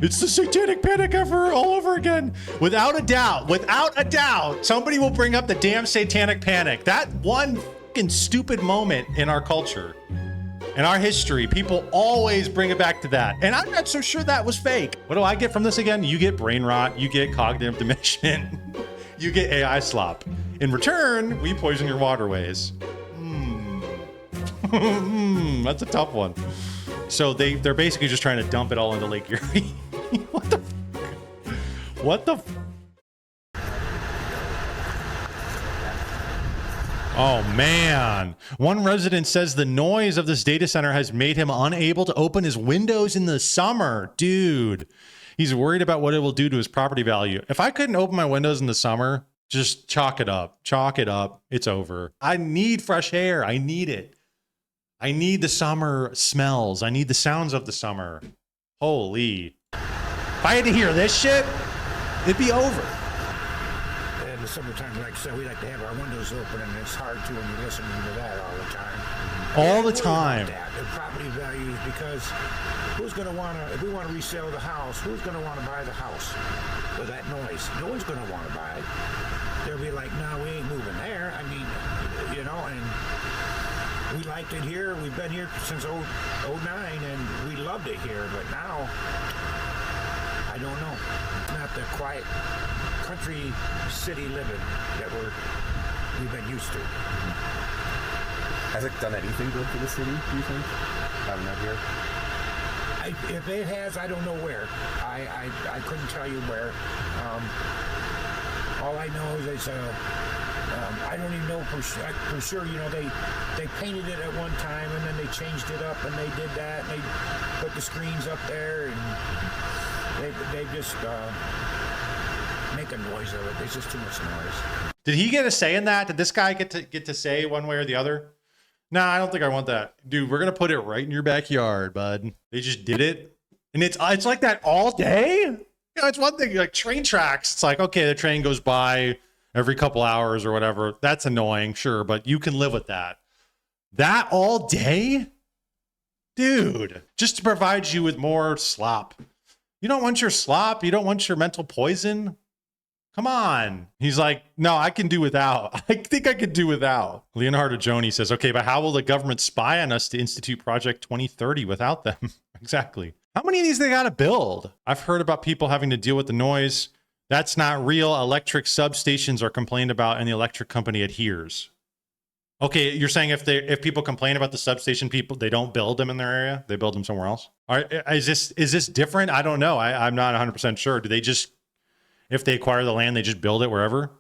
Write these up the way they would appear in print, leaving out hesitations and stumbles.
It's the satanic panic ever all over again. Without a doubt, somebody will bring up the damn satanic panic. That one fucking stupid moment in our culture, in our history, people always bring it back to that. And I'm not so sure that was fake. What do I get from this again? You get brain rot, you get cognitive dimension, you get AI slop. In return, we poison your waterways. That's a tough one. So they're basically just trying to dump it all into Lake Erie. What the Oh man. One resident says the noise of this data center has made him unable to open his windows in the summer. Dude, he's worried about what it will do to his property value. If I couldn't open my windows in the summer, just chalk it up. Chalk it up. It's over. I need fresh air. I need it. I need the summer smells. I need the sounds of the summer. Holy. If I had to hear this shit, it'd be over. In the summertime, like I said, we like to have our windows open, and it's hard to when you're listening to that all the time. All the time. The property values, because who's going to want to, if we want to resell the house, who's going to want to buy the house with that noise? No one's going to want to buy it. They'll be like, no, we ain't moving there. I mean, you know, and we liked it here. We've been here since 09, and we loved it here. But now, I don't know. Not the quiet country city living that we've been used to. Has it done anything good for the city, do you think? Having that here? If it has, I don't know where. I couldn't tell you where. All I know is I don't even know for sure. You know, they painted it at one time, and then they changed it up, and they did that, and they put the screens up there, and they just make a noise of it. There's just too much noise. Did he get a say in that? Did this guy get to say one way or the other? Nah, I don't think I want that. Dude, we're gonna put it right in your backyard, bud. They just did it. And it's like that all day? You know, it's one thing, like train tracks. It's like, okay, the train goes by every couple hours or whatever. That's annoying, sure, but you can live with that. That all day? Dude, just to provide you with more slop. You don't want your slop. You don't want your mental poison. Come on. He's like, no, I can do without. I think I could do without. Leonardo Joni says, okay, but how will the government spy on us to institute Project 2030 without them? Exactly. How many of these they got to build? I've heard about people having to deal with the noise. That's not real. Electric substations are complained about and the electric company adheres. Okay, you're saying if people complain about the substation, people, they don't build them in their area, they build them somewhere else. All right, is this different? I don't know. I'm not 100% sure. Do they just, if they acquire the land, they just build it wherever?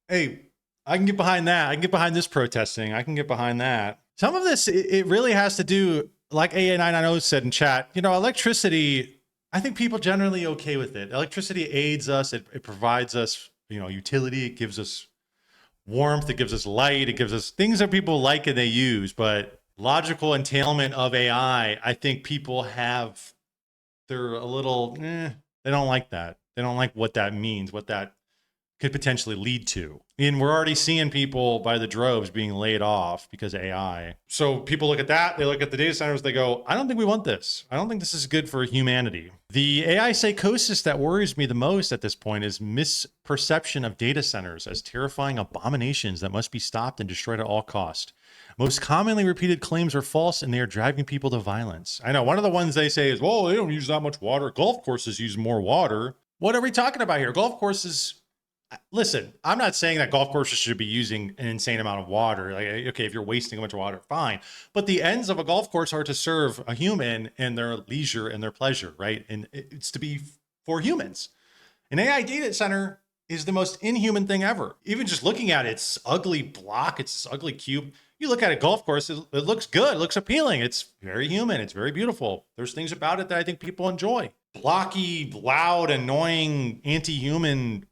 Hey, I can get behind that. I can get behind this protesting. I can get behind that. Some of this, it really has to do, like AA990 said in chat, you know, electricity, I think people generally okay with it. Electricity aids us. It provides us, you know, utility. It gives us warmth. It gives us light. It gives us things that people like and they use. But logical entailment of AI, I think people have, they're a little, they don't like that. They don't like what that means, what that could potentially lead to. And we're already seeing people by the droves being laid off because of AI. So people look at that, they look at the data centers, they go, I don't think we want this. I don't think this is good for humanity. The AI psychosis that worries me the most at this point is misperception of data centers as terrifying abominations that must be stopped and destroyed at all cost. Most commonly repeated claims are false and they are driving people to violence. I know one of the ones they say is, well, they don't use that much water. Golf courses use more water. What are we talking about here? Golf courses, listen, I'm not saying that golf courses should be using an insane amount of water. Like, okay, if you're wasting a bunch of water, fine. But the ends of a golf course are to serve a human and their leisure and their pleasure, right? And it's to be for humans. An AI data center is the most inhuman thing ever. Even just looking at its ugly block, it's this ugly cube. You look at a golf course, it looks good, it looks appealing. It's very human, it's very beautiful. There's things about it that I think people enjoy. Blocky, loud, annoying, anti-human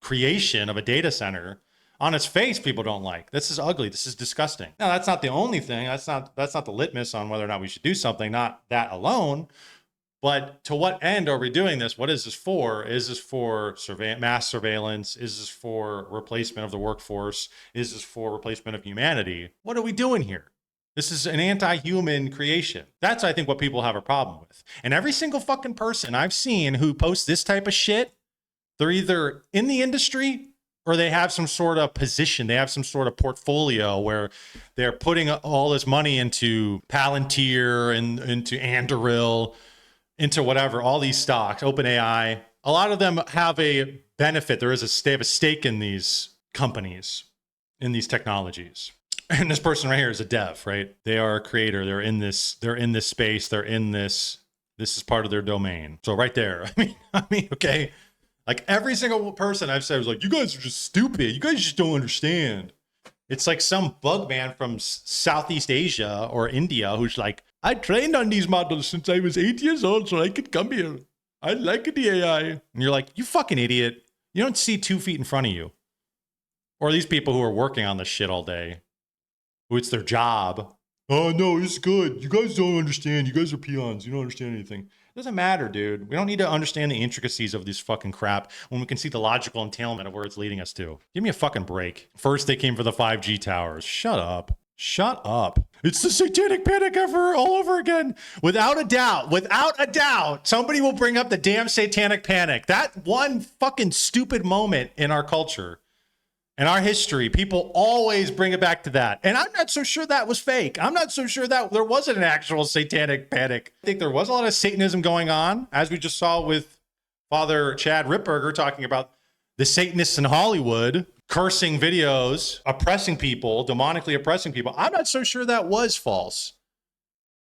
creation of a data center, on its face people don't like. This is ugly. This is disgusting. Now, that's not the only thing. That's not the litmus on whether or not we should do something, not that alone. But to what end are we doing this? What is this for? Is this for mass surveillance? Is this for replacement of the workforce? Is this for replacement of humanity? What are we doing here? This is an anti-human creation. That's, I think, what people have a problem with. And every single fucking person I've seen who posts this type of shit, they're either in the industry or they have some sort of position. They have some sort of portfolio where they're putting all this money into Palantir and into Anduril, into whatever, all these stocks, OpenAI. A lot of them have a benefit. They have a stake in these companies, in these technologies. And this person right here is a dev, right? They are a creator. They're in this space. This is part of their domain. So right there, I mean, okay. Like every single person I've said was like, you guys are just stupid. You guys just don't understand. It's like some bug man from Southeast Asia or India who's like, I trained on these models since I was 8 years old, so I could come here. I like the AI. And you're like, you fucking idiot. You don't see 2 feet in front of you. Or these people who are working on this shit all day, who it's their job. Oh, no, it's good. You guys don't understand. You guys are peons. You don't understand anything. It doesn't matter, dude. We don't need to understand the intricacies of this fucking crap when we can see the logical entailment of where it's leading us to. Give me a fucking break. First, they came for the 5G towers. Shut up. Shut up. It's the satanic panic all over again. Without a doubt, somebody will bring up the damn satanic panic. That one fucking stupid moment in our culture. In our history, people always bring it back to that. And I'm not so sure that was fake. I'm not so sure that there wasn't an actual satanic panic. I think there was a lot of Satanism going on, as we just saw with Father Chad Ripperger talking about the Satanists in Hollywood, cursing videos, oppressing people, demonically oppressing people. I'm not so sure that was false.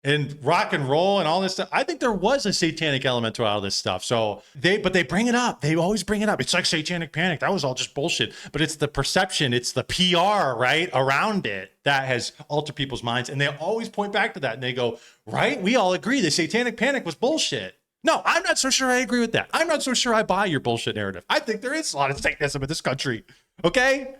And rock and roll and all this stuff. I think there was a satanic element to all this stuff. So they bring it up. They always bring it up. It's like satanic panic. That was all just bullshit. But it's the perception, it's the PR, right, around it that has altered people's minds. And they always point back to that. And they go, right, we all agree the satanic panic was bullshit. No, I'm not so sure I agree with that. I'm not so sure I buy your bullshit narrative. I think there is a lot of Satanism in this country. Okay?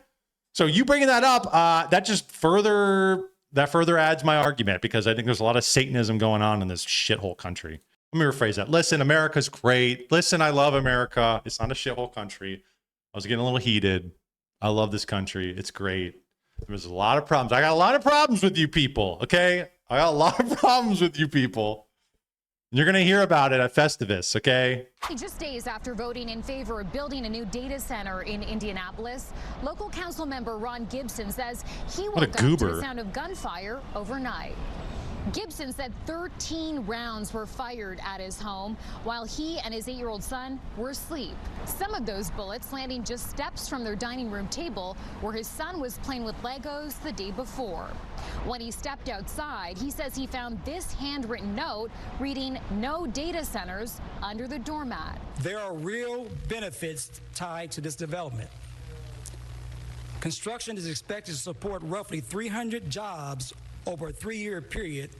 So you bringing that up, that just further adds my argument, because I think there's a lot of Satanism going on in this shithole country. Let me rephrase that. Listen, America's great. Listen, I love America. It's not a shithole country. I was getting a little heated. I love this country. It's great. There's a lot of problems. I got a lot of problems with you people, okay? I got a lot of problems with you people. You're going to hear about it at Festivus, okay? Just days after voting in favor of building a new data center in Indianapolis, local council member Ron Gibson says he woke up to the sound of gunfire overnight. Gibson said 13 rounds were fired at his home while he and his 8-year-old son were asleep. Some of those bullets landing just steps from their dining room table where his son was playing with Legos the day before. When he stepped outside, he says he found this handwritten note reading "No data centers" under the doormat. There are real benefits tied to this development. Construction is expected to support roughly 300 jobs over a 3-year period.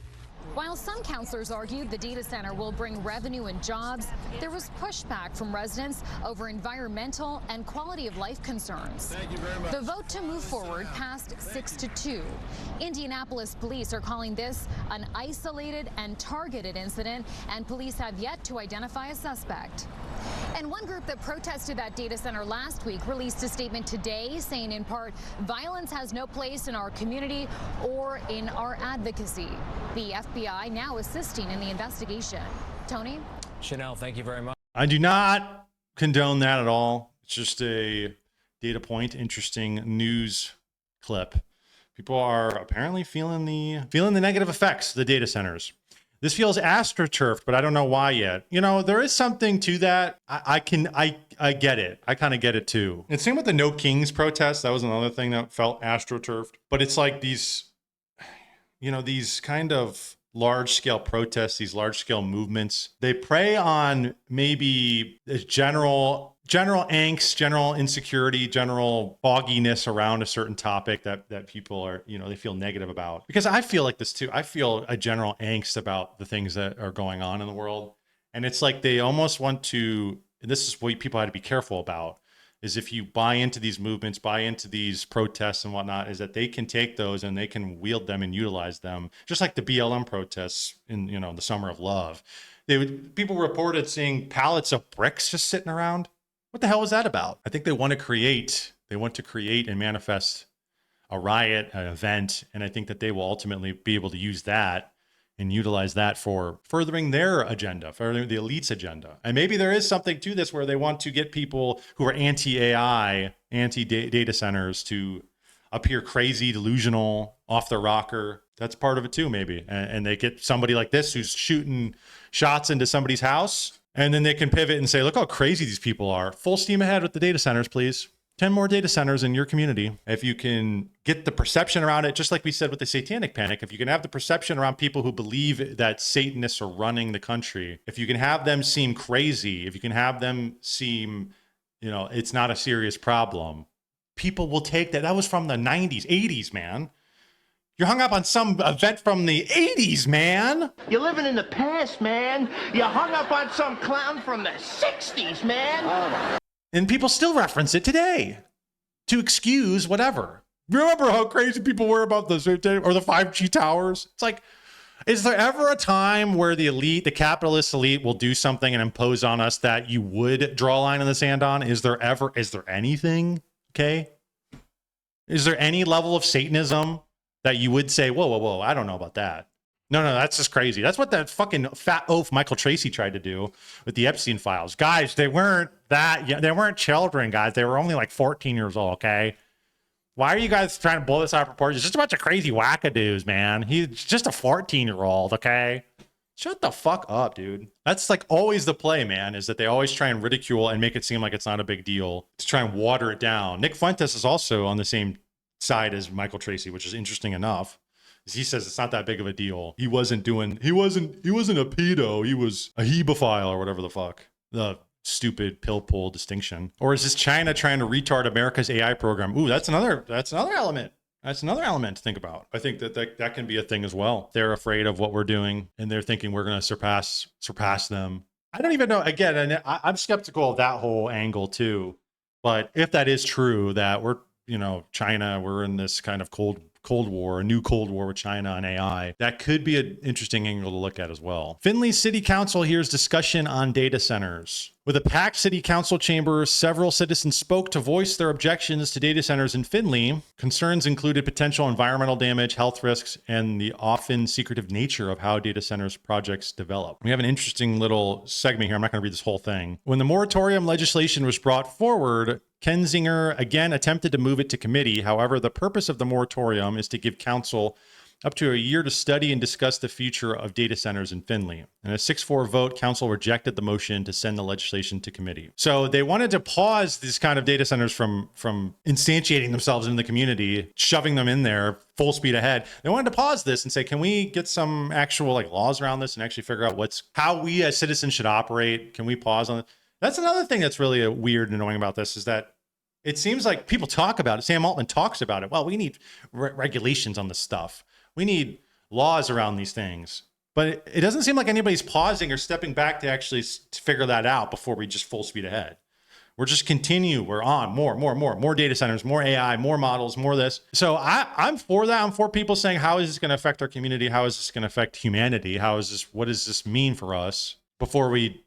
While some councilors argued the data center will bring revenue and jobs, there was pushback from residents over environmental and quality of life concerns. Thank you very much. The vote to move forward passed 6-2. Indianapolis police are calling this an isolated and targeted incident, and police have yet to identify a suspect. And one group that protested that data center last week released a statement today saying, in part, violence has no place in our community or in our advocacy. The FBI now assisting in the investigation. Tony? Chanel, thank you very much. I do not condone that at all. It's just a data point, interesting news clip. People are apparently feeling the negative effects of the data centers. This feels astroturfed, but I don't know why yet. You know, there is something to that. I get it. I kind of get it too. And same with the No Kings protest. That was another thing that felt astroturfed. But it's like these kind of large scale protests, these large scale movements, they prey on maybe general angst, general insecurity, general fogginess around a certain topic that people are, they feel negative about. Because I feel like this too. I feel a general angst about the things that are going on in the world. And it's like they almost want to, and this is what people had to be careful about. is if you buy into these movements, buy into these protests and whatnot, is that they can take those and they can wield them and utilize them, just like the BLM protests in, you know, the Summer of Love. People reported seeing pallets of bricks just sitting around. What the hell was that about? I think they want to create and manifest a riot, an event, and I think that they will ultimately be able to use that and utilize that for furthering their agenda, furthering the elite's agenda. And maybe there is something to this where they want to get people who are anti-AI, anti-data centers to appear crazy, delusional, off the rocker. That's part of it too, maybe. And they get somebody like this who's shooting shots into somebody's house, and then they can pivot and say, look how crazy these people are. Full steam ahead with the data centers, please. 10 more data centers in your community. If you can get the perception around it, just like we said with the satanic panic, if you can have the perception around people who believe that Satanists are running the country, if you can have them seem crazy, if you can have them seem, you know, it's not a serious problem, people will take that. That was from the 90s, 80s, man. You're hung up on some event from the 80s, man. You're living in the past, man. You're hung up on some clown from the 60s, man. And people still reference it today to excuse whatever. Remember how crazy people were about the 5G towers? It's like, is there ever a time where the elite, the capitalist elite, will do something and impose on us that you would draw a line in the sand on? Is there anything? Okay. Is there any level of Satanism that you would say, whoa, I don't know about that? No, that's just crazy. That's what that fucking fat oaf Michael Tracy tried to do with the Epstein files. Guys, they weren't children, guys. They were only like 14 years old, okay? Why are you guys trying to blow this out of proportion? It's just a bunch of crazy wackadoos, man. He's just a 14-year-old, okay? Shut the fuck up, dude. That's like always the play, man, is that they always try and ridicule and make it seem like it's not a big deal to try and water it down. Nick Fuentes is also on the same side as Michael Tracy, which is interesting enough. He says it's not that big of a deal. He wasn't a pedo. He was a hebephile or whatever the fuck. The stupid pill pull distinction. Or is this China trying to retard America's AI program? Ooh, that's another element. That's another element to think about. I think that can be a thing as well. They're afraid of what we're doing and they're thinking we're going to surpass them. I don't even know. Again, and I'm skeptical of that whole angle too. But if that is true, that we're, you know, China, we're in this kind of Cold War, a new Cold War with China and AI. That could be an interesting angle to look at as well. Findlay City Council hears discussion on data centers. With a packed city council chamber, several citizens spoke to voice their objections to data centers in Findlay. Concerns included potential environmental damage, health risks, and the often secretive nature of how data centers projects develop. We have an interesting little segment here. I'm not going to read this whole thing. When the moratorium legislation was brought forward, Kensinger again attempted to move it to committee. However, the purpose of the moratorium is to give council up to a year to study and discuss the future of data centers in Findlay. In a 6-4 vote, council rejected the motion to send the legislation to committee. So they wanted to pause these kind of data centers from instantiating themselves in the community, shoving them in there full speed ahead. They wanted to pause this and say, can we get some actual like laws around this and actually figure out how we as citizens should operate? Can we pause on it? That's another thing that's really weird and annoying about this, is that it seems like people talk about it. Sam Altman talks about it. Well, we need regulations on this stuff. We need laws around these things. But it doesn't seem like anybody's pausing or stepping back to actually figure that out before we just full speed ahead. We're just continue. We're on more data centers, more AI, more models, more this. So I'm for that. I'm for people saying, how is this going to affect our community? How is this going to affect humanity? What does this mean for us before we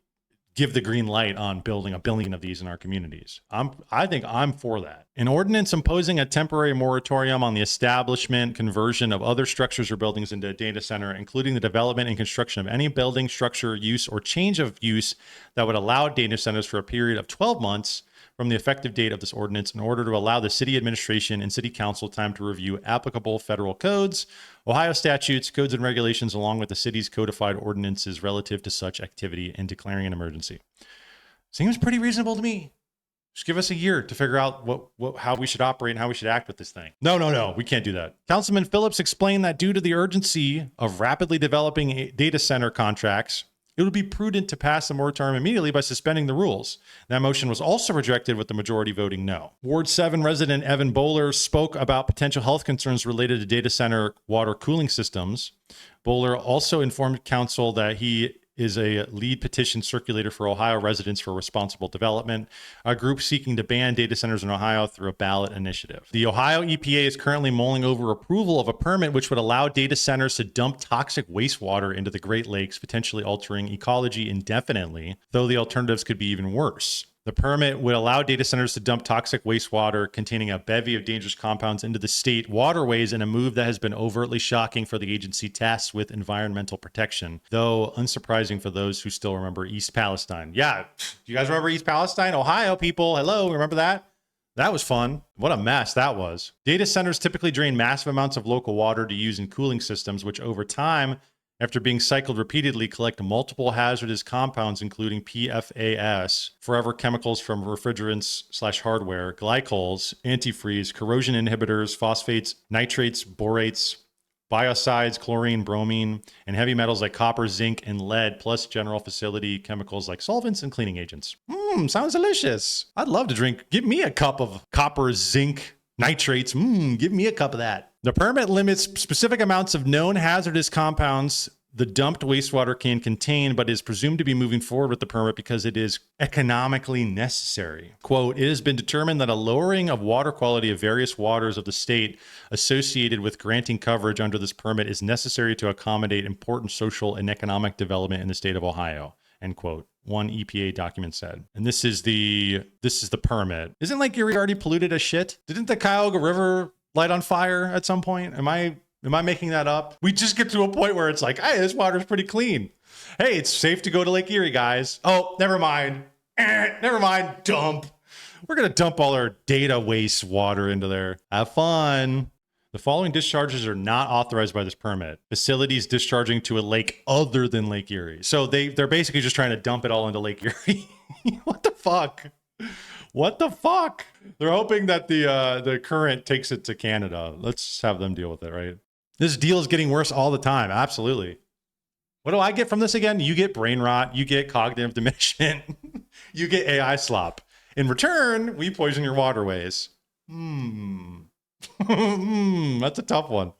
give the green light on building 1 billion of these in our communities? I think I'm for that. An ordinance imposing a temporary moratorium on the establishment, conversion of other structures or buildings into a data center, including the development and construction of any building, structure, use, or change of use that would allow data centers for a period of 12 months from the effective date of this ordinance, in order to allow the city administration and city council time to review applicable federal codes, Ohio statutes, codes and regulations, along with the city's codified ordinances relative to such activity, and declaring an emergency. Seems pretty reasonable to me. Just give us a year to figure out how we should operate and how we should act with this thing. No, we can't do that. Councilman Phillips explained that due to the urgency of rapidly developing data center contracts, it would be prudent to pass the moratorium immediately by suspending the rules. That motion was also rejected, with the majority voting no. Ward 7 resident Evan Bowler spoke about potential health concerns related to data center water cooling systems. Bowler also informed council that he is a lead petition circulator for Ohio Residents for Responsible Development, a group seeking to ban data centers in Ohio through a ballot initiative. The Ohio EPA is currently mulling over approval of a permit which would allow data centers to dump toxic wastewater into the Great Lakes, potentially altering ecology indefinitely, though the alternatives could be even worse. The permit would allow data centers to dump toxic wastewater containing a bevy of dangerous compounds into the state waterways in a move that has been overtly shocking for the agency tasked with environmental protection, though unsurprising for those who still remember East Palestine. Yeah, you guys remember East Palestine? Ohio people, hello, remember that? That was fun. What a mess that was. Data centers typically drain massive amounts of local water to use in cooling systems, which over time, after being cycled repeatedly, collect multiple hazardous compounds, including PFAS, forever chemicals from refrigerants/hardware, glycols, antifreeze, corrosion inhibitors, phosphates, nitrates, borates, biocides, chlorine, bromine, and heavy metals like copper, zinc, and lead, plus general facility chemicals like solvents and cleaning agents. Sounds delicious. I'd love to drink. Give me a cup of copper, zinc, nitrates. Give me a cup of that. The permit limits specific amounts of known hazardous compounds the dumped wastewater can contain, but is presumed to be moving forward with the permit because it is economically necessary. Quote, it has been determined that a lowering of water quality of various waters of the state associated with granting coverage under this permit is necessary to accommodate important social and economic development in the state of Ohio, end quote. One EPA document said. And this is the permit. Isn't Lake Erie already polluted as shit? Didn't the Cuyahoga River light on fire at some point? Am I making that up? We just get to a point where it's like, hey, this water's pretty clean. Hey, it's safe to go to Lake Erie, guys. Oh, never mind. Never mind. Dump. We're going to dump all our data waste water into there. Have fun. The following discharges are not authorized by this permit. Facilities discharging to a lake other than Lake Erie. So they're basically just trying to dump it all into Lake Erie. What the fuck? What the fuck? They're hoping that the current takes it to Canada. Let's have them deal with it, right? This deal is getting worse all the time. Absolutely. What do I get from this again? You get brain rot. You get cognitive diminishment. You get AI slop. In return, we poison your waterways. That's a tough one.